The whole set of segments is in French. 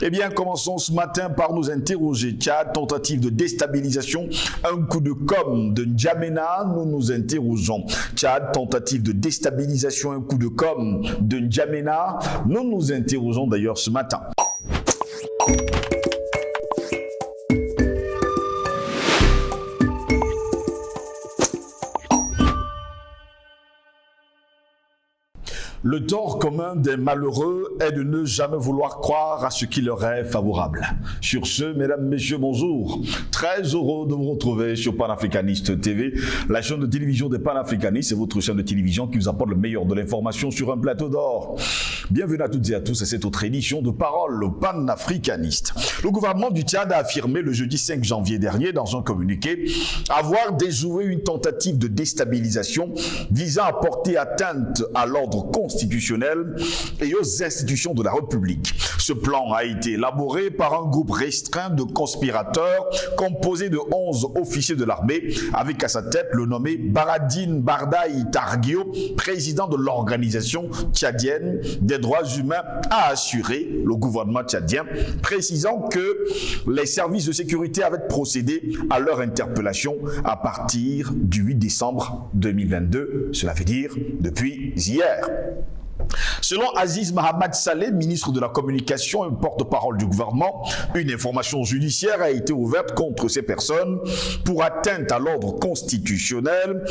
Eh bien, commençons ce matin par nous interroger. Tchad, tentative de déstabilisation, un coup de com' de N'Djamena, nous nous interrogeons. Tchad, tentative de déstabilisation, un coup de com' de N'Djamena, nous nous interrogeons d'ailleurs ce matin. Le tort commun des malheureux est de ne jamais vouloir croire à ce qui leur est favorable. Sur ce, mesdames, messieurs, bonjour. Très heureux de vous retrouver sur Panafricaniste TV, la chaîne de télévision des panafricanistes. C'est votre chaîne de télévision qui vous apporte le meilleur de l'information sur un plateau d'or. Bienvenue à toutes et à tous à cette autre édition de Parole panafricaniste. Le gouvernement du Tchad a affirmé le jeudi 5 janvier dernier dans un communiqué avoir déjoué une tentative de déstabilisation visant à porter atteinte à l'ordre constitutionnel et aux institutions de la République. Ce plan a été élaboré par un groupe restreint de conspirateurs composé de 11 officiers de l'armée, avec à sa tête le nommé Baradine Bardaï Targuio, président de l'organisation tchadienne des droits humains, a assuré le gouvernement tchadien, précisant que les services de sécurité avaient procédé à leur interpellation à partir du 8 décembre 2022, cela veut dire depuis hier. Selon Aziz Mohamed Saleh, ministre de la Communication et porte-parole du gouvernement, une information judiciaire a été ouverte contre ces personnes pour atteinte à l'ordre constitutionnel,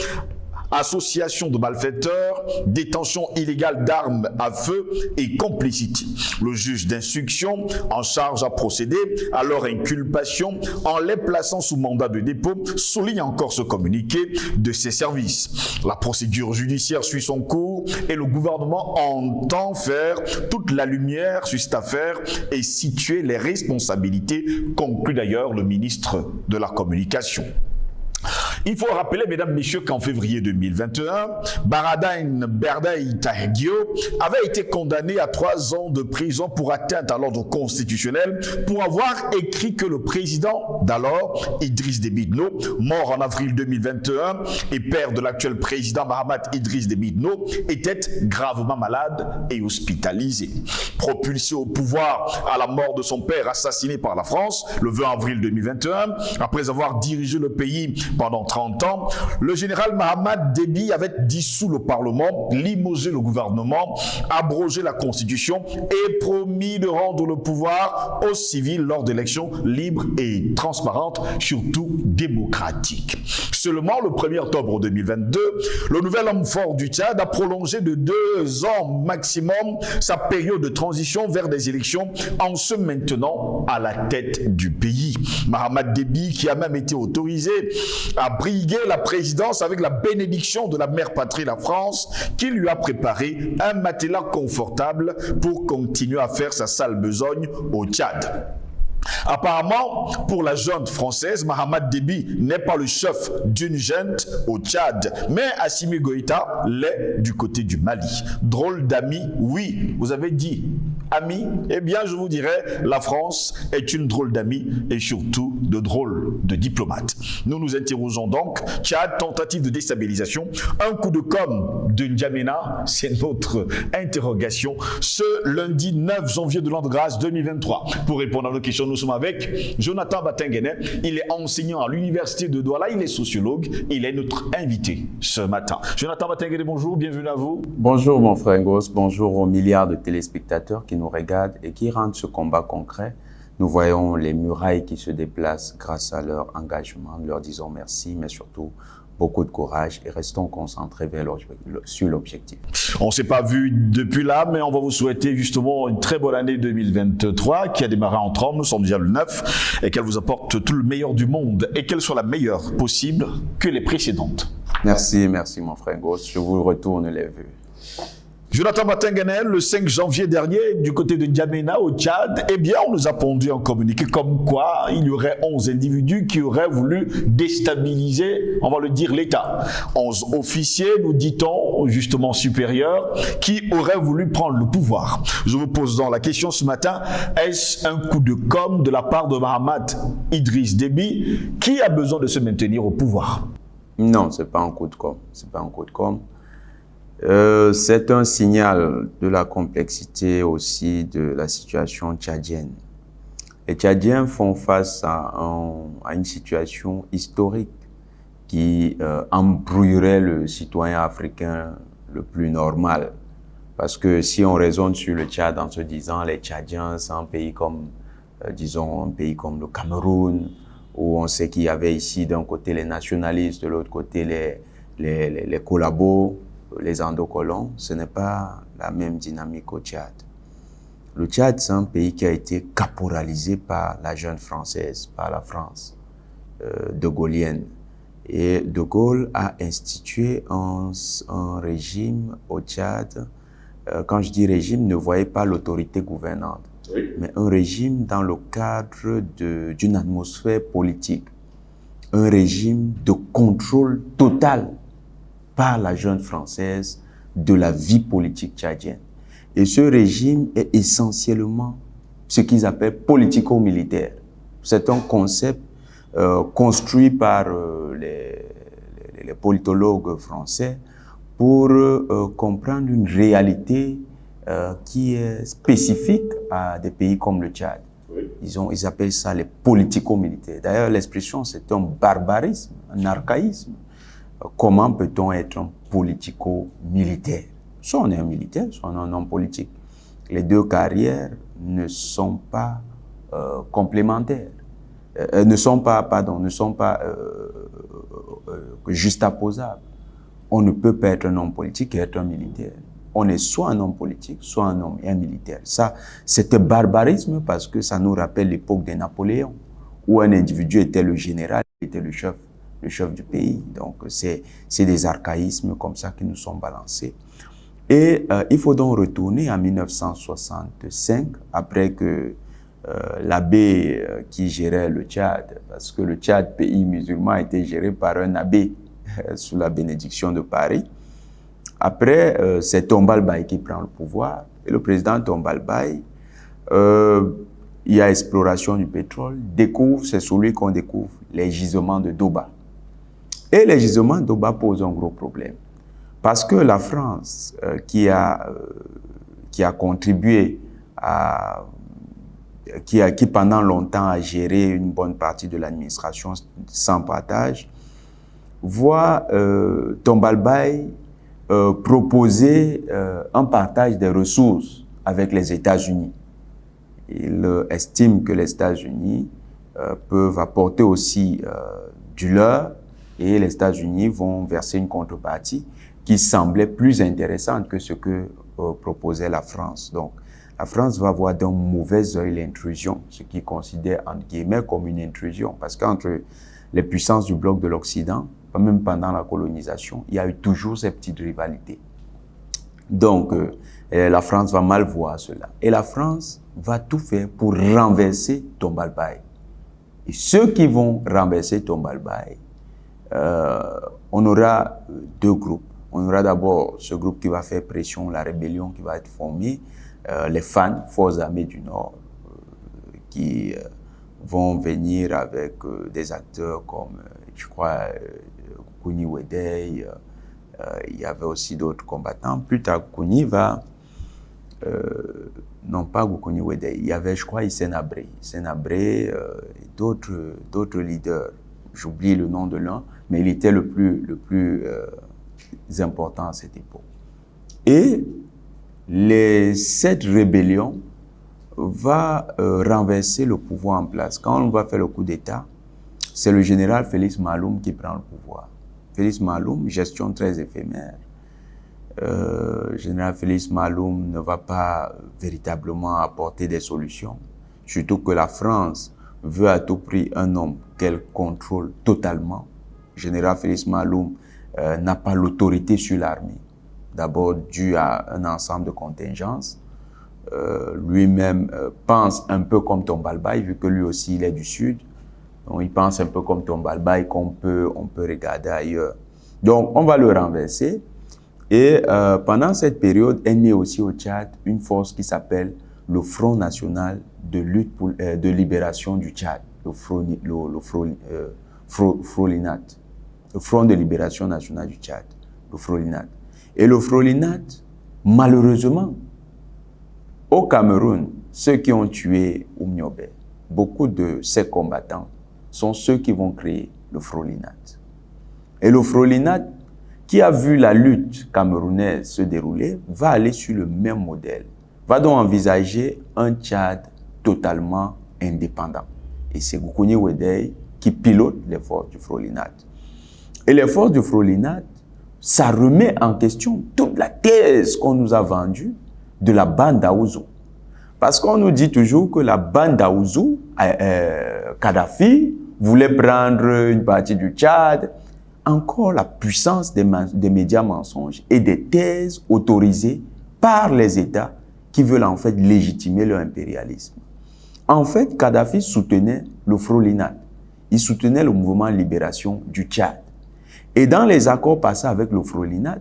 association de malfaiteurs, détention illégale d'armes à feu et complicité. Le juge d'instruction en charge à procéder à leur inculpation en les plaçant sous mandat de dépôt souligne encore ce communiqué de ses services. La procédure judiciaire suit son cours et le gouvernement entend faire toute la lumière sur cette affaire et situer les responsabilités, conclut d'ailleurs le ministre de la Communication. Il faut rappeler, mesdames, messieurs, qu'en février 2021, Baradine Bardaï Targuio avait été condamné à 3 ans de prison pour atteinte à l'ordre constitutionnel pour avoir écrit que le président d'alors, Idriss Déby Itno, mort en avril 2021 et père de l'actuel président Mahamat Idriss Déby Itno, était gravement malade et hospitalisé. Propulsé au pouvoir à la mort de son père assassiné par la France le 20 avril 2021, après avoir dirigé le pays pendant 30 ans, le général Mahamat Déby avait dissous le Parlement, limogé le gouvernement, abrogé la Constitution et promis de rendre le pouvoir aux civils lors d'élections libres et transparentes, surtout démocratiques. Seulement le 1er octobre 2022, le nouvel homme fort du Tchad a prolongé de 2 ans maximum sa période de transition vers des élections en se maintenant à la tête du pays. Mahamat Déby, qui a même été autorisé à briguer la présidence avec la bénédiction de la mère patrie, la France, qui lui a préparé un matelas confortable pour continuer à faire sa sale besogne au Tchad. Apparemment, pour la junte française, Mahamat Déby n'est pas le chef d'une junte au Tchad, mais Assimi Goïta l'est du côté du Mali. Drôle d'ami, oui, vous avez dit ami, eh bien je vous dirais, la France est une drôle d'ami et surtout de drôle de diplomate. Nous nous interrogeons donc, Tchad, tentative de déstabilisation, un coup de com' de N'Djamena, c'est notre interrogation, ce lundi 9 janvier de l'an de grâce 2023. Pour répondre à nos questions, nous sommes avec Jonathan Batengene. Il est enseignant à l'université de Douala, il est sociologue, il est notre invité ce matin. Jonathan Batengene, bonjour, bienvenue à vous. Bonjour mon frère Ngos, bonjour aux milliards de téléspectateurs qui nous regardent et qui rendent ce combat concret. Nous voyons les murailles qui se déplacent grâce à leur engagement. Nous leur disons merci, mais surtout beaucoup de courage et restons concentrés sur l'objectif. On ne s'est pas vu depuis là, mais on va vous souhaiter justement une très bonne année 2023 qui a démarré en trombe. Nous sommes déjà le 9 et qu'elle vous apporte tout le meilleur du monde et qu'elle soit la meilleure possible que les précédentes. Merci mon frère Ngos. Je vous retourne les vœux. Jonathan Batengene, le 5 janvier dernier, du côté de N'Djamena au Tchad, eh bien, on nous a pondu un communiqué comme quoi il y aurait 11 individus qui auraient voulu déstabiliser, on va le dire, l'État. 11 officiers, nous dit-on, justement supérieurs, qui auraient voulu prendre le pouvoir. Je vous pose donc la question ce matin, est-ce un coup de com' de la part de Mahamat Idriss Déby qui a besoin de se maintenir au pouvoir? Non, c'est pas un coup de com', c'est pas un coup de com'. C'est un signal de la complexité aussi de la situation tchadienne. Les Tchadiens font face à une situation historique qui embrouillerait le citoyen africain le plus normal. Parce que si on raisonne sur le Tchad en se disant les Tchadiens, c'est un pays comme, disons, un pays comme le Cameroun, où on sait qu'il y avait ici d'un côté les nationalistes, de l'autre côté les collabos, les endocolons, ce n'est pas la même dynamique au Tchad. Le Tchad, c'est un pays qui a été caporalisé par la jeune française, par la France de Gaullienne. Et De Gaulle a institué un régime au Tchad. Quand je dis régime, ne voyez pas l'autorité gouvernante, oui, mais un régime dans le cadre d'une atmosphère politique. Un régime de contrôle total par la jeune française de la vie politique tchadienne. Et ce régime est essentiellement ce qu'ils appellent politico-militaire. C'est un concept construit par les politologues français pour comprendre une réalité qui est spécifique à des pays comme le Tchad. Oui. Ils appellent ça les politico-militaires. D'ailleurs, l'expression, c'est un barbarisme, un archaïsme. Comment peut-on être un politico-militaire? Soit on est un militaire, soit on est un homme politique. Les deux carrières ne sont pas complémentaires, ne sont pas juxtaposables. On ne peut pas être un homme politique et être un militaire. On est soit un homme politique, soit un homme et un militaire. Ça, c'est un barbarisme parce que ça nous rappelle l'époque de Napoléon, où un individu était le général, était le chef du pays. Donc, c'est des archaïsmes comme ça qui nous sont balancés. Et il faut donc retourner en 1965, après que l'abbé qui gérait le Tchad, parce que le Tchad, pays musulman, a été géré par un abbé sous la bénédiction de Paris. Après, c'est Tombal Baye qui prend le pouvoir. Et le président Tombal Baye, il y a exploration du pétrole, c'est celui qu'on découvre, les gisements de Doba. Et les gisements de Doba posent un gros problème. Parce que la France, qui a contribué qui pendant longtemps a géré une bonne partie de l'administration sans partage, voit Tombal Baye proposer un partage des ressources avec les États-Unis. Il estime que les États-Unis peuvent apporter aussi du leur et les États-Unis vont verser une contrepartie qui semblait plus intéressante que ce que proposait la France. Donc, la France va voir d'un mauvais œil l'intrusion, ce qu'ils considèrent entre guillemets comme une intrusion, parce qu'entre les puissances du bloc de l'Occident, même pendant la colonisation, il y a eu toujours ces petites rivalités. Donc, la France va mal voir cela. Et la France va tout faire pour renverser Tombal Baye. Et ceux qui vont renverser Tombal Baye, on aura deux groupes. On aura d'abord ce groupe qui va faire pression, la rébellion qui va être formée, les FAN, Forces armées du Nord, qui vont venir avec des acteurs comme, je crois, Koukouni Wedei, il y avait aussi d'autres combattants. Plus tard, Koukouni va, non pas Koukouni Wedei, il y avait, je crois, Hissène Habré, et d'autres leaders. J'oublie le nom de l'un, mais il était le plus important à cette époque. Et cette rébellion va renverser le pouvoir en place. Quand on va faire le coup d'État, c'est le général Félix Maloum qui prend le pouvoir. Félix Maloum, gestion très éphémère. Général Félix Maloum ne va pas véritablement apporter des solutions. Surtout que la France veut à tout prix un homme qu'elle contrôle totalement. Général Félix Maloum n'a pas l'autorité sur l'armée. D'abord dû à un ensemble de contingences. Lui-même pense un peu comme Tombal Baye, vu que lui aussi il est du Sud. Donc il pense un peu comme Tombal Baye on peut regarder ailleurs. Donc on va le renverser. Et pendant cette période est née aussi au Tchad une force qui s'appelle le Front National de lutte de libération du Tchad, le Frolinat, le Front de libération nationale du Tchad, le Frolinat. Et le Frolinat, malheureusement, au Cameroun, ceux qui ont tué Oumniobé, beaucoup de ces combattants sont ceux qui vont créer le Frolinat. Et le Frolinat, qui a vu la lutte camerounaise se dérouler, va aller sur le même modèle, va donc envisager un Tchad totalement indépendant. Et c'est Goukouni Weddey qui pilote les forces du Frolinat. Et les forces du Frolinat, ça remet en question toute la thèse qu'on nous a vendue de la bande d'Aouzou. Parce qu'on nous dit toujours que la bande d'Aouzou, Kadhafi, voulait prendre une partie du Tchad. Encore la puissance des médias mensonges et des thèses autorisées par les États qui veulent en fait légitimer leur impérialisme. En fait, Kadhafi soutenait le Frolinat. Il soutenait le mouvement de libération du Tchad. Et dans les accords passés avec le Frolinat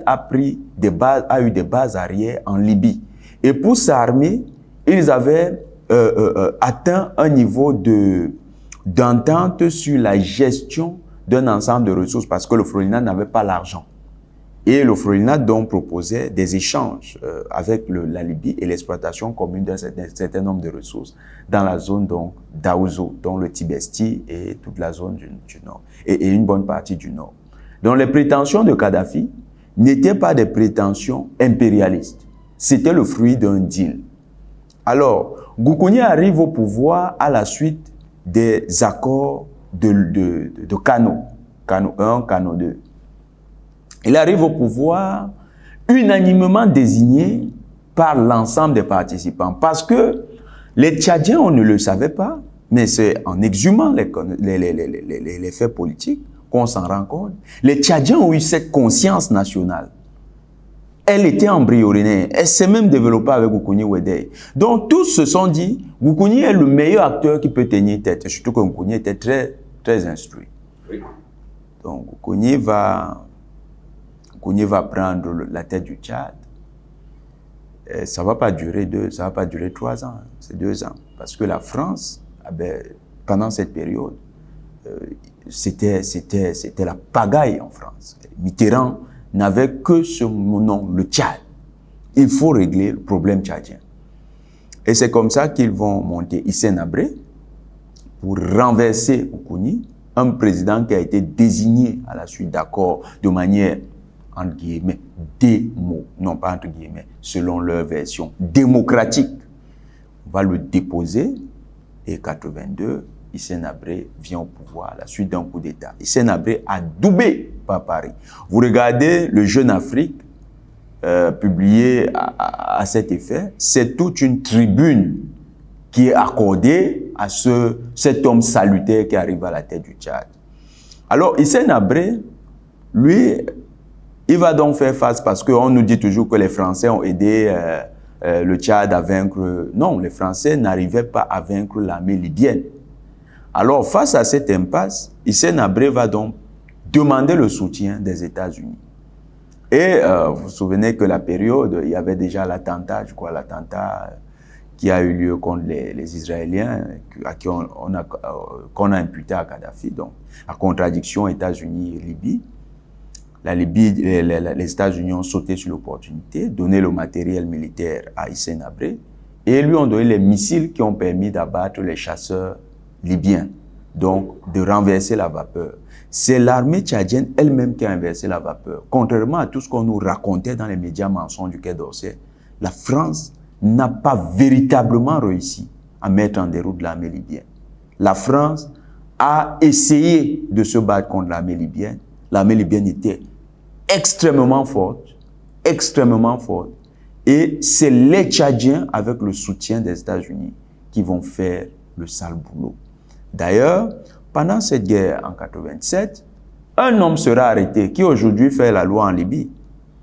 a eu des bases arrières en Libye. Et pour s'armer, ils avaient atteint un niveau d'entente sur la gestion d'un ensemble de ressources parce que le Frolinat n'avait pas l'argent. Et le Frolinat donc proposait des échanges avec la Libye et l'exploitation commune d'un certain nombre de ressources dans la zone d'Aouzou, dont le Tibesti et toute la zone du nord, et une bonne partie du nord. Donc les prétentions de Kadhafi n'étaient pas des prétentions impérialistes. C'était le fruit d'un deal. Alors, Goukouni arrive au pouvoir à la suite des accords de Kano, Kano 1, Kano 2. Il arrive au pouvoir unanimement désigné par l'ensemble des participants. Parce que les Tchadiens, on ne le savait pas, mais c'est en exhumant les faits politiques qu'on s'en rend compte. Les Tchadiens ont eu cette conscience nationale. Elle était embryonnée. Elle s'est même développée avec Goukouni Weddey. Donc tous se sont dit, Goukouni est le meilleur acteur qui peut tenir tête. Surtout que Goukouni était très, très instruit. Oui. Donc Goukouni va prendre la tête du Tchad. Et ça ne va pas durer 3 ans. C'est 2 ans. Parce que la France, pendant cette période, c'était la pagaille en France. Mitterrand n'avait que ce nom, le Tchad. Il faut régler le problème tchadien. Et c'est comme ça qu'ils vont monter Hissène Habré pour renverser Goukouni, un président qui a été désigné à la suite d'accords de manière, entre guillemets, non pas entre guillemets, selon leur version, démocratique. On va le déposer et 82, Hissène Habré vient au pouvoir à la suite d'un coup d'État. Hissène Habré a doublé par Paris. Vous regardez le Jeune Afrique, publié à cet effet, c'est toute une tribune qui est accordée à cet homme salutaire qui arrive à la tête du Tchad. Alors Hissène Habré, lui, il va donc faire face parce qu'on nous dit toujours que les Français ont aidé le Tchad à vaincre. Non, les Français n'arrivaient pas à vaincre l'armée libyenne. Alors, face à cette impasse, Hissène Habré va donc demander le soutien des États-Unis. Et vous vous souvenez que la période, il y avait déjà l'attentat, qui a eu lieu contre les Israéliens, qu'on a imputé à Kadhafi. Donc, la contradiction États-Unis-Libye. Les États-Unis ont sauté sur l'opportunité, donné le matériel militaire à Hissène Habré et lui ont donné les missiles qui ont permis d'abattre les chasseurs libyens, donc de renverser la vapeur. C'est l'armée tchadienne elle-même qui a inversé la vapeur. Contrairement à tout ce qu'on nous racontait dans les médias mensonges du Quai d'Orsay, la France n'a pas véritablement réussi à mettre en déroute l'armée libyenne. La France a essayé de se battre contre l'armée libyenne. L'armée libyenne était extrêmement forte, et c'est les Tchadiens, avec le soutien des États-Unis, qui vont faire le sale boulot. D'ailleurs, pendant cette guerre en 87, un homme sera arrêté, qui aujourd'hui fait la loi en Libye,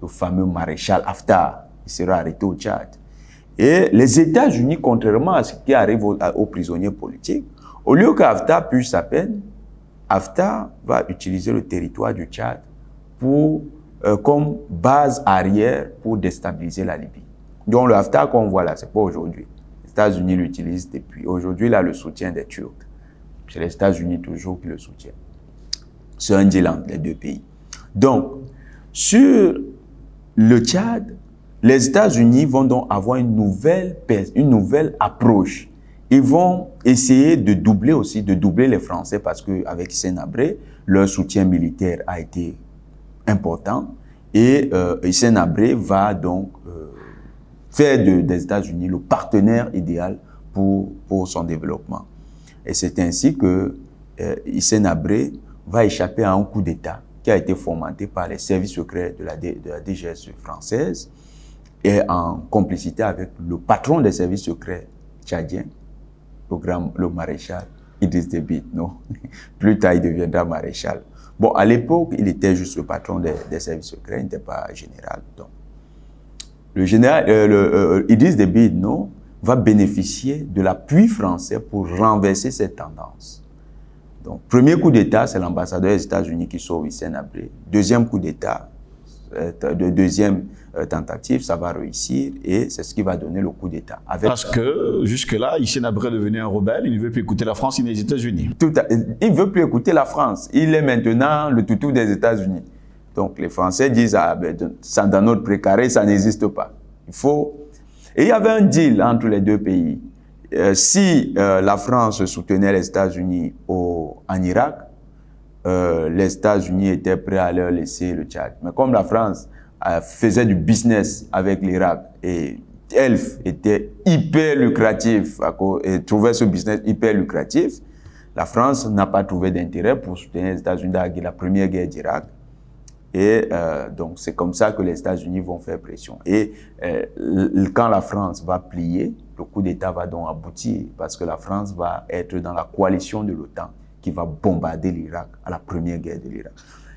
le fameux maréchal Haftar, il sera arrêté au Tchad. Et les États-Unis, contrairement à ce qui arrive aux prisonniers politiques, au lieu qu'Haftar puisse sa peine, Haftar va utiliser le territoire du Tchad comme base arrière pour déstabiliser la Libye. Donc le Haftar qu'on voit là, c'est pas aujourd'hui. Les États-Unis l'utilisent depuis. Aujourd'hui, il a le soutien des Turcs. C'est les États-Unis toujours qui le soutiennent. C'est un deal entre les deux pays. Donc, sur le Tchad, les États-Unis vont donc avoir une nouvelle approche. ils vont essayer de doubler les Français parce qu'avec Hissène Habré, leur soutien militaire a été important et Hissène Habré va donc faire des États-Unis le partenaire idéal pour son développement. Et c'est ainsi que Hissène Habré va échapper à un coup d'État qui a été fomenté par les services secrets de la DGS française et en complicité avec le patron des services secrets tchadiens, le maréchal Idriss Déby Itno. Plus tard, il deviendra maréchal. Bon, à l'époque, il était juste le patron des services secrets, il n'était pas général. Donc, le général Idriss Déby Itno va bénéficier de l'appui français pour renverser cette tendance. Donc, premier coup d'État, c'est l'ambassadeur des États-Unis qui sauve Hissène Habré. Deuxième coup d'État, deuxième tentative, ça va réussir et c'est ce qui va donner le coup d'État. Parce que jusque-là, Hissène Habré est devenu un rebelle, il ne veut plus écouter la France ni les États-Unis. Il ne veut plus écouter la France. Il est maintenant le toutou des États-Unis. Donc les Français disent, dans notre précaré, ça n'existe pas. Et il y avait un deal entre les deux pays. Si la France soutenait les États-Unis en Irak, les États-Unis étaient prêts à leur laisser le Tchad. Mais comme la France faisait du business avec l'Irak et Elf était hyper lucratif et trouvait ce business hyper lucratif, la France n'a pas trouvé d'intérêt pour soutenir les États-Unis dans la première guerre d'Irak. Et donc, c'est comme ça que les États-Unis vont faire pression. Et quand la France va plier, le coup d'État va donc aboutir parce que la France va être dans la coalition de l'OTAN qui va bombarder l'Irak à la première guerre de l'Irak.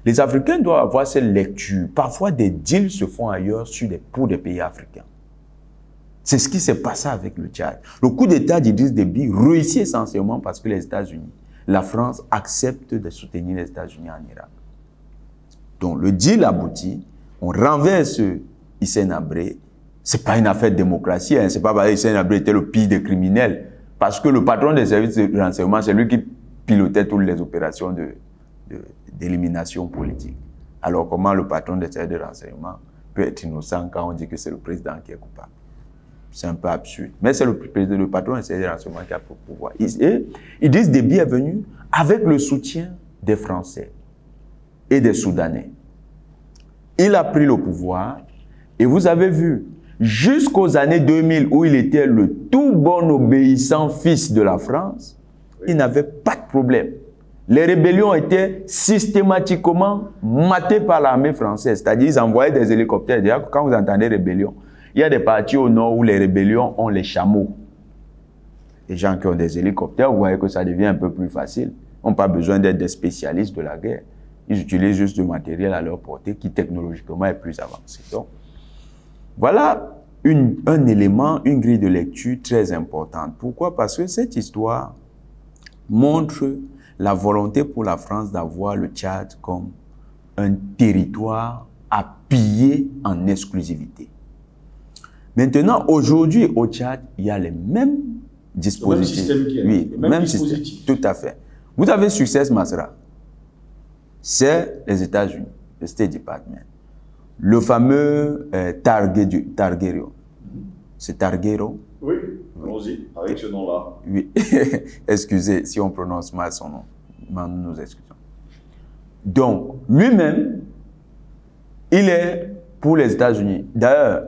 Les Africains doivent avoir cette lecture. Parfois, des deals se font ailleurs pour des pays africains. C'est ce qui s'est passé avec le Tchad. Le coup d'État d'Idriss Déby réussit essentiellement parce que les États-Unis, la France accepte de soutenir les États-Unis en Irak. Donc, le deal aboutit, on renverse Hissène Habré. Ce n'est pas une affaire de démocratie, hein. Ce n'est pas parce que Hissène Habré était le pire des criminels. Parce que le patron des services de renseignement, c'est lui qui pilotait toutes les opérations d'élimination politique. Alors, comment le patron des services de renseignement peut être innocent quand on dit que c'est le président qui est coupable? C'est un peu absurde. Mais c'est le patron des services de renseignement qui a le pouvoir. Et Idriss Déby est venu avec le soutien des Français et des Soudanais. Il a pris le pouvoir et vous avez vu, jusqu'aux années 2000 où il était le tout bon obéissant fils de la France, il n'avait pas de problème. Les rébellions étaient systématiquement matées par l'armée française, c'est-à-dire ils envoyaient des hélicoptères. D'ailleurs, quand vous entendez rébellion, il y a des parties au nord où les rébellions ont les chameaux. Les gens qui ont des hélicoptères, vous voyez que ça devient un peu plus facile. Ils n'ont pas besoin d'être des spécialistes de la guerre. Ils utilisent juste du matériel à leur portée qui technologiquement est plus avancé. Donc, voilà un élément, une grille de lecture très importante. Pourquoi? Parce que cette histoire montre la volonté pour la France d'avoir le Tchad comme un territoire à piller en exclusivité. Maintenant, aujourd'hui, au Tchad, il y a les mêmes dispositifs. Le même système. Tout à fait. Vous avez Success Masra. C'est les États-Unis, le State Department. Le fameux Targuero. C'est Targuero? Oui, allons-y, avec ce nom-là. Oui, excusez si on prononce mal son nom. Nous nous excusons. Donc, lui-même, il est pour les États-Unis. D'ailleurs,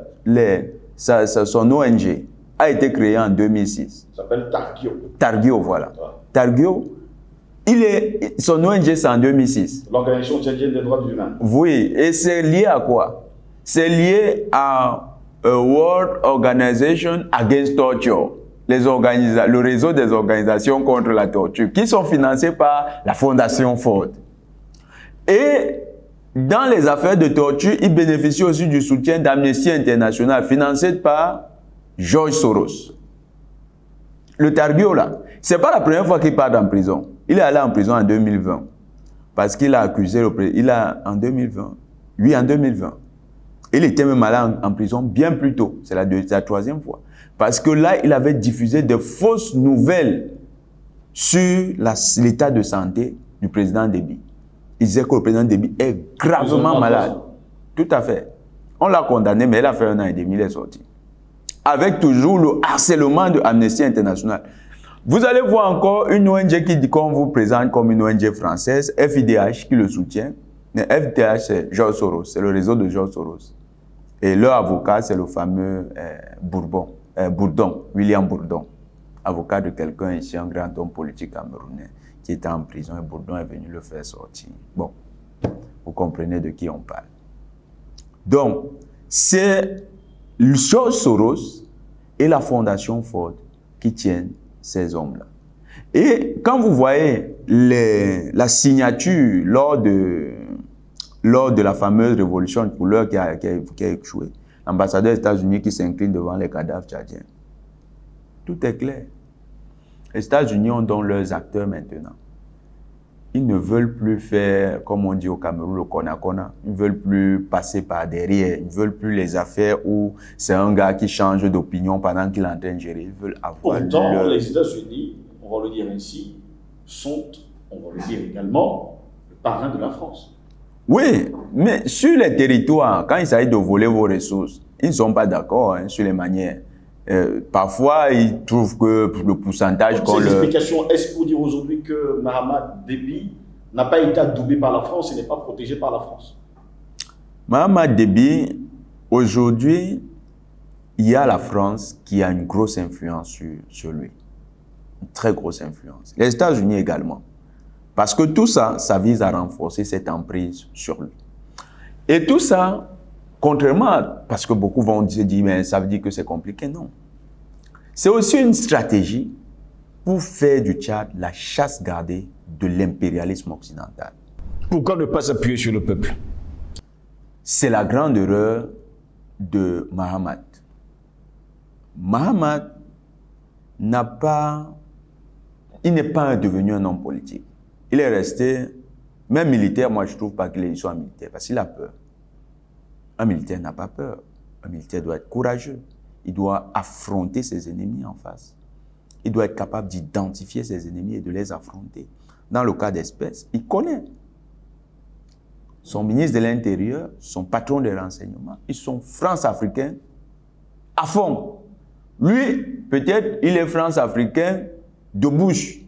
son ONG a été créé en 2006. Ça s'appelle Targuero. Targuero, voilà. Ouais. Targuero, son ONG, c'est en 2006. L'Organisation tchadienne des droits humains. Oui, et c'est lié à quoi? C'est lié à World Organization Against Torture, le réseau des organisations contre la torture, qui sont financées par la Fondation Ford. Et dans les affaires de torture, ils bénéficient aussi du soutien d'Amnesty International, financé par George Soros. Le Targuero, là, ce n'est pas la première fois qu'il part en prison. Il est allé en prison en 2020 parce qu'il a accusé le président. En 2020. Oui, en 2020. Il était même allé en prison bien plus tôt. C'est la troisième fois. Parce que là, il avait diffusé de fausses nouvelles sur l'état de santé du président Déby. Il disait que le président Déby est gravement malade. Tout à fait. On l'a condamné, mais il a fait 1 an et demi, il est sorti. Avec toujours le harcèlement de Amnesty International. Vous allez voir encore une ONG qu'on vous présente comme une ONG française, FIDH, qui le soutient. Mais FIDH, c'est George Soros, c'est le réseau de George Soros. Et leur avocat, c'est le fameux Bourdon, William Bourdon, avocat de quelqu'un ici, un grand homme politique camerounais, qui était en prison et Bourdon est venu le faire sortir. Bon, vous comprenez de qui on parle. Donc, c'est George Soros et la Fondation Ford qui tiennent ces hommes-là. Et quand vous voyez la signature lors de la fameuse révolution de couleur qui a échoué, l'ambassadeur des États-Unis qui s'incline devant les cadavres tchadiens, tout est clair. Les États-Unis ont donc leurs acteurs maintenant. Ils ne veulent plus faire, comme on dit au Cameroun, le kona-kona. Ils ne veulent plus passer par derrière. Ils ne veulent plus les affaires où c'est un gars qui change d'opinion pendant qu'il est en train de gérer. Ils veulent avoir Pourtant, les États-Unis, on va le dire ainsi, sont, on va le dire également, le parrain de la France. Oui, mais sur les territoires, quand il s'agit de voler vos ressources, ils ne sont pas d'accord sur les manières. Parfois, ils trouvent que le pourcentage qu'on leur... Ces explications, est-ce pour dire aujourd'hui que Mahamat Déby n'a pas été adoubé par la France et n'est pas protégé par la France? Mahamat Déby, aujourd'hui, il y a la France qui a une grosse influence sur lui. Une très grosse influence. Les États-Unis également. Parce que tout ça, ça vise à renforcer cette emprise sur lui. Et tout ça, contrairement, parce que beaucoup vont se dire, mais ça veut dire que c'est compliqué. Non. C'est aussi une stratégie pour faire du Tchad la chasse gardée de l'impérialisme occidental. Pourquoi ne pas s'appuyer sur le peuple? C'est la grande erreur de Mahamat. Mahamat n'est pas devenu un homme politique. Il est resté, même militaire, moi je ne trouve pas qu'il soit militaire, parce qu'il a peur. Un militaire n'a pas peur. Un militaire doit être courageux. Il doit affronter ses ennemis en face. Il doit être capable d'identifier ses ennemis et de les affronter. Dans le cas d'espèce, il connaît. Son ministre de l'Intérieur, son patron des renseignements, ils sont France-Africains à fond. Lui, peut-être, il est France-Africain de bouche.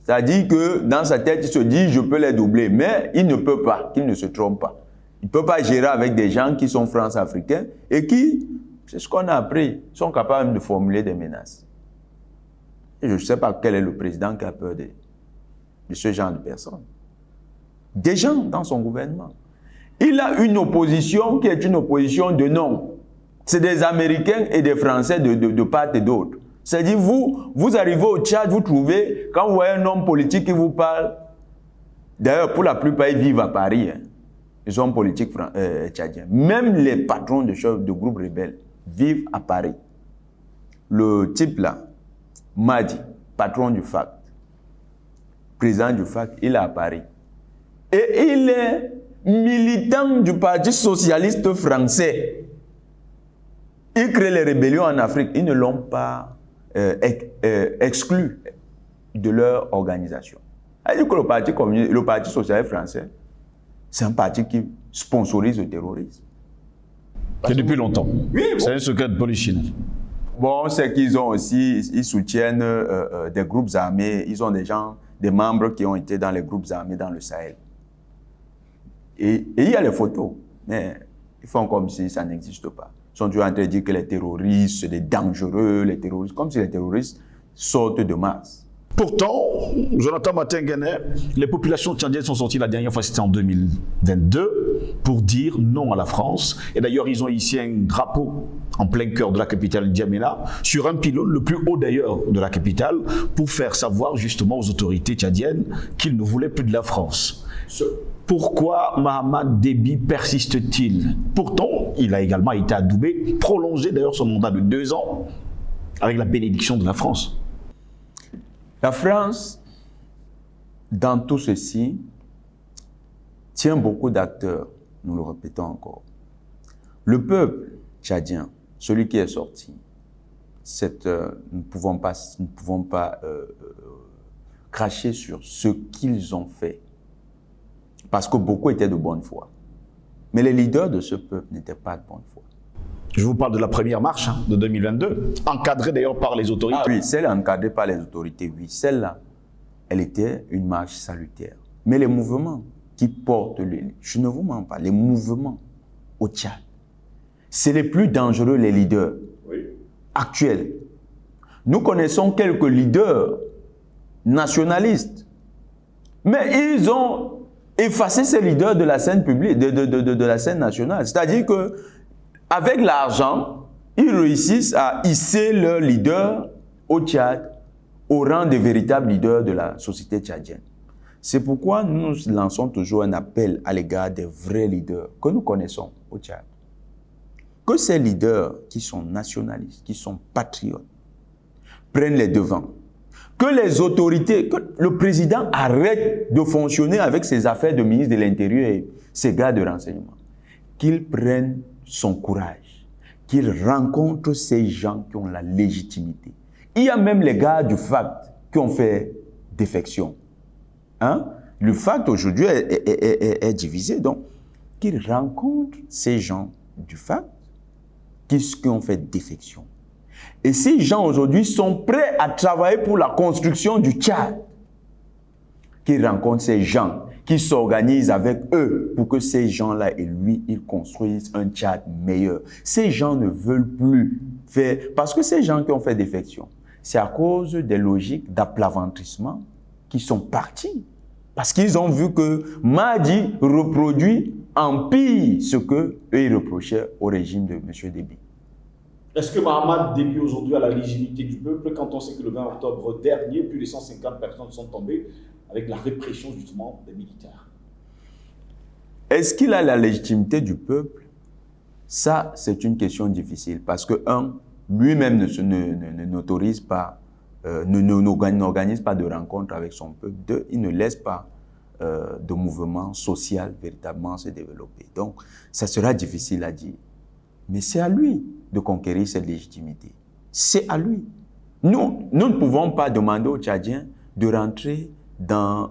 C'est-à-dire que dans sa tête, il se dit, je peux les doubler. Mais il ne peut pas, qu'il ne se trompe pas. Il ne peut pas gérer avec des gens qui sont France-Africains et qui, c'est ce qu'on a appris, sont capables de formuler des menaces. Et je ne sais pas quel est le président qui a peur de ce genre de personnes. Des gens dans son gouvernement. Il a une opposition qui est une opposition de nom. C'est des Américains et des Français de part et d'autre. C'est-à-dire, vous arrivez au Tchad, vous trouvez, quand vous voyez un homme politique qui vous parle, d'ailleurs, pour la plupart, ils vivent à Paris, hein. Ils sont politiques tchadiens. Même les patrons de groupes rebelles vivent à Paris. Le type là, Madi, patron du FACT, président du FACT, il est à Paris. Et il est militant du Parti socialiste français. Il crée les rébellions en Afrique. Ils ne l'ont pas exclu de leur organisation. C'est-à-dire que le Parti socialiste français, c'est un parti qui sponsorise le terrorisme. C'est depuis longtemps. Oui, bon. C'est un secret de polichinelle. Bon, c'est qu'ils ont aussi, ils soutiennent des groupes armés. Ils ont des membres qui ont été dans les groupes armés dans le Sahel. Et il y a les photos, mais ils font comme si ça n'existe pas. Ils sont toujours en train de dire que les terroristes, c'est des dangereux, les terroristes, comme si les terroristes sortent de Mars. Pourtant, Jonathan Matenguene, les populations tchadiennes sont sorties la dernière fois, c'était en 2022, pour dire non à la France. Et d'ailleurs, ils ont ici un drapeau en plein cœur de la capitale N'Djamena, sur un pylône le plus haut d'ailleurs de la capitale, pour faire savoir justement aux autorités tchadiennes qu'ils ne voulaient plus de la France. Pourquoi Mahamat Déby persiste-t-il? Pourtant, il a également été adoubé, prolongé d'ailleurs son mandat de 2 ans, avec la bénédiction de la France. La France, dans tout ceci, tient beaucoup d'acteurs, nous le répétons encore. Le peuple tchadien, celui qui est sorti, nous ne pouvons pas cracher sur ce qu'ils ont fait, parce que beaucoup étaient de bonne foi. Mais les leaders de ce peuple n'étaient pas de bonne foi. Je vous parle de la première marche de 2022, encadrée d'ailleurs par les autorités. Ah oui, celle encadrée par les autorités, oui. Celle-là, elle était une marche salutaire. Mais les mouvements qui portent, je ne vous mens pas, les mouvements au Tchad, c'est les plus dangereux, les leaders actuels. Nous connaissons quelques leaders nationalistes, mais ils ont effacé ces leaders de la scène publique, de la scène nationale. C'est-à-dire que avec l'argent, ils réussissent à hisser leurs leaders au Tchad au rang de véritables leaders de la société tchadienne. C'est pourquoi nous lançons toujours un appel à l'égard des vrais leaders que nous connaissons au Tchad. Que ces leaders qui sont nationalistes, qui sont patriotes, prennent les devants. Que les autorités, que le président arrête de fonctionner avec ses affaires de ministre de l'Intérieur et ses gars de renseignement. Qu'il prenne son courage, qu'il rencontre ces gens qui ont la légitimité. Il y a même les gars du FACT qui ont fait défection. Hein? Le FACT aujourd'hui est divisé, donc qu'il rencontre ces gens du FACT qui ont fait défection. Et ces gens aujourd'hui sont prêts à travailler pour la construction du Tchad. Qu'ils rencontrent ces gens, qui s'organisent avec eux pour que ces gens-là et lui, ils construisent un Tchad meilleur. Ces gens ne veulent plus faire... Parce que ces gens qui ont fait défection, c'est à cause des logiques d'aplaventrissement qui sont partis. Parce qu'ils ont vu que Mahdi reproduit, empire ce qu'eux, ils reprochaient au régime de M. Déby. Est-ce que Mahamat Déby aujourd'hui a la légitimité du peuple quand on sait que le 20 octobre dernier, plus de 150 personnes sont tombées avec la répression justement des militaires? Est-ce qu'il a la légitimité du peuple? Ça, c'est une question difficile parce que, lui-même n'autorise pas, n'organise pas de rencontre avec son peuple. Deux, il ne laisse pas de mouvement social véritablement se développer. Donc, ça sera difficile à dire. Mais c'est à lui de conquérir cette légitimité. C'est à lui. Nous ne pouvons pas demander aux Tchadiens de rentrer dans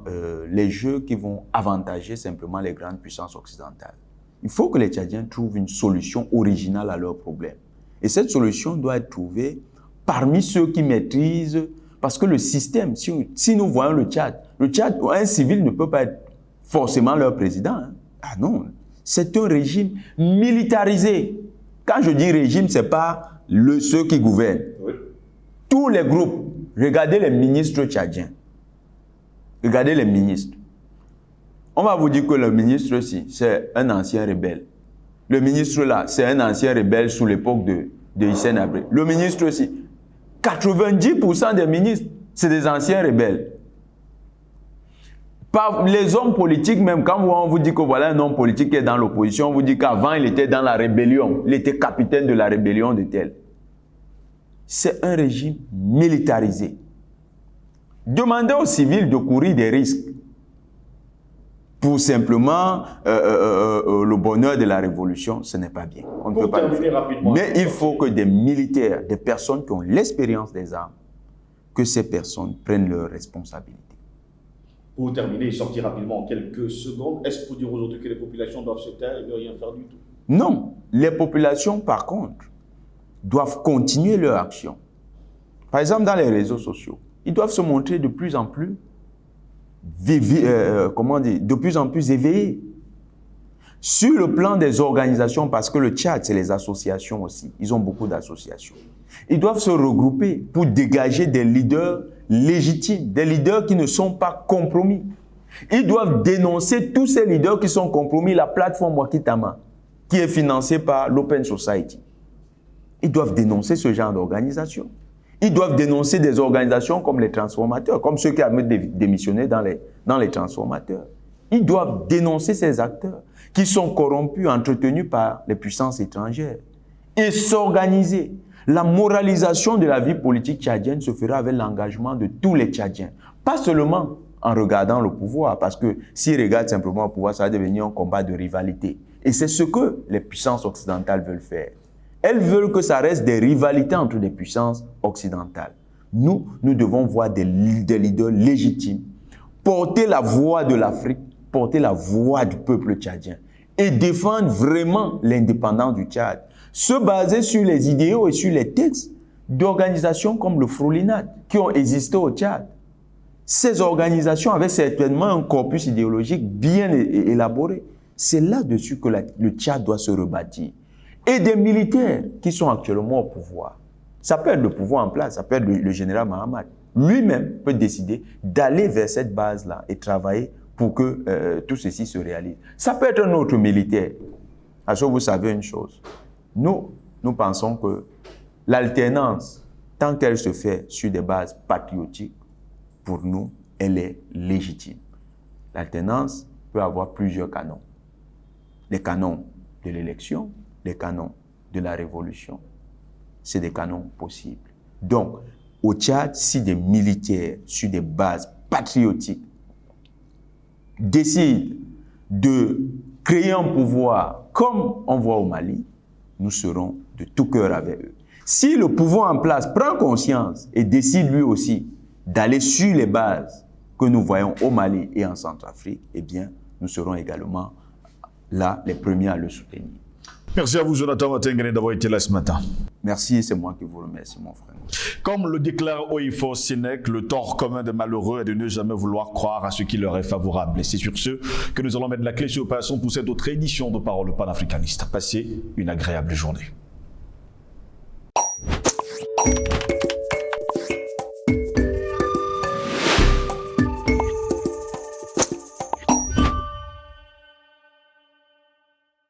les jeux qui vont avantager simplement les grandes puissances occidentales. Il faut que les Tchadiens trouvent une solution originale à leurs problèmes. Et cette solution doit être trouvée parmi ceux qui maîtrisent, parce que le système, si nous voyons le Tchad, un civil ne peut pas être forcément leur président. Hein. Ah non, c'est un régime militarisé. Quand je dis régime, ce n'est pas ceux qui gouvernent. Oui. Tous les groupes, regardez les ministres tchadiens. Regardez les ministres. On va vous dire que le ministre-ci, c'est un ancien rebelle. Le ministre-là, c'est un ancien rebelle sous l'époque de Hissène Habré. Le ministre-ci, 90% des ministres, c'est des anciens rebelles. Par les hommes politiques, même quand on vous dit que voilà un homme politique qui est dans l'opposition, on vous dit qu'avant il était dans la rébellion, il était capitaine de la rébellion de tel. C'est un régime militarisé. Demandez aux civils de courir des risques pour simplement le bonheur de la révolution, ce n'est pas bien. On ne peut pas le faire. Mais il faut que des militaires, des personnes qui ont l'expérience des armes, que ces personnes prennent leurs responsabilités. Pour terminer et sortir rapidement en quelques secondes, est-ce pour dire aujourd'hui que les populations doivent se taire et ne rien faire du tout? Non. Les populations, par contre, doivent continuer leur action. Par exemple, dans les réseaux sociaux, ils doivent se montrer de plus en plus, de plus en plus éveillés. Sur le plan des organisations, parce que le Tchad, c'est les associations aussi. Ils ont beaucoup d'associations. Ils doivent se regrouper pour dégager des leaders légitimes, des leaders qui ne sont pas compromis. Ils doivent dénoncer tous ces leaders qui sont compromis, la plateforme Wakitama, qui est financée par l'Open Society. Ils doivent dénoncer ce genre d'organisation. Ils doivent dénoncer des organisations comme les transformateurs, comme ceux qui avaient démissionné dans les transformateurs. Ils doivent dénoncer ces acteurs qui sont corrompus, entretenus par les puissances étrangères et s'organiser. La moralisation de la vie politique tchadienne se fera avec l'engagement de tous les Tchadiens. Pas seulement en regardant le pouvoir, parce que s'ils regardent simplement le pouvoir, ça va devenir un combat de rivalité. Et c'est ce que les puissances occidentales veulent faire. Elles veulent que ça reste des rivalités entre les puissances occidentales. Nous devons voir des leaders légitimes, porter la voix de l'Afrique, porter la voix du peuple tchadien et défendre vraiment l'indépendance du Tchad. se baser sur les idéaux et sur les textes d'organisations comme le Froulinat qui ont existé au Tchad. Ces organisations avaient certainement un corpus idéologique bien élaboré. C'est là-dessus que le Tchad doit se rebâtir. Et des militaires qui sont actuellement au pouvoir, ça peut être le pouvoir en place, ça peut être le général Mahamat, lui-même peut décider d'aller vers cette base-là et travailler pour que tout ceci se réalise. Ça peut être un autre militaire. Parce que vous savez une chose, nous pensons que l'alternance, tant qu'elle se fait sur des bases patriotiques, pour nous, elle est légitime. L'alternance peut avoir plusieurs canons. Les canons de l'élection, les canons de la révolution. C'est des canons possibles. Donc, au Tchad, si des militaires sur des bases patriotiques décident de créer un pouvoir comme on voit au Mali, nous serons de tout cœur avec eux. Si le pouvoir en place prend conscience et décide lui aussi d'aller sur les bases que nous voyons au Mali et en Centrafrique, eh bien, nous serons également là les premiers à le soutenir. Merci à vous, Jonathan Watengene, d'avoir été là ce matin. Merci, c'est moi qui vous remercie, mon frère. Comme le déclare Oïfo Sénèque, le tort commun des malheureux est de ne jamais vouloir croire à ce qui leur est favorable. Et c'est sur ce que nous allons mettre la clé sur le passant pour cette autre édition de Parole panafricaniste. Passez une agréable journée.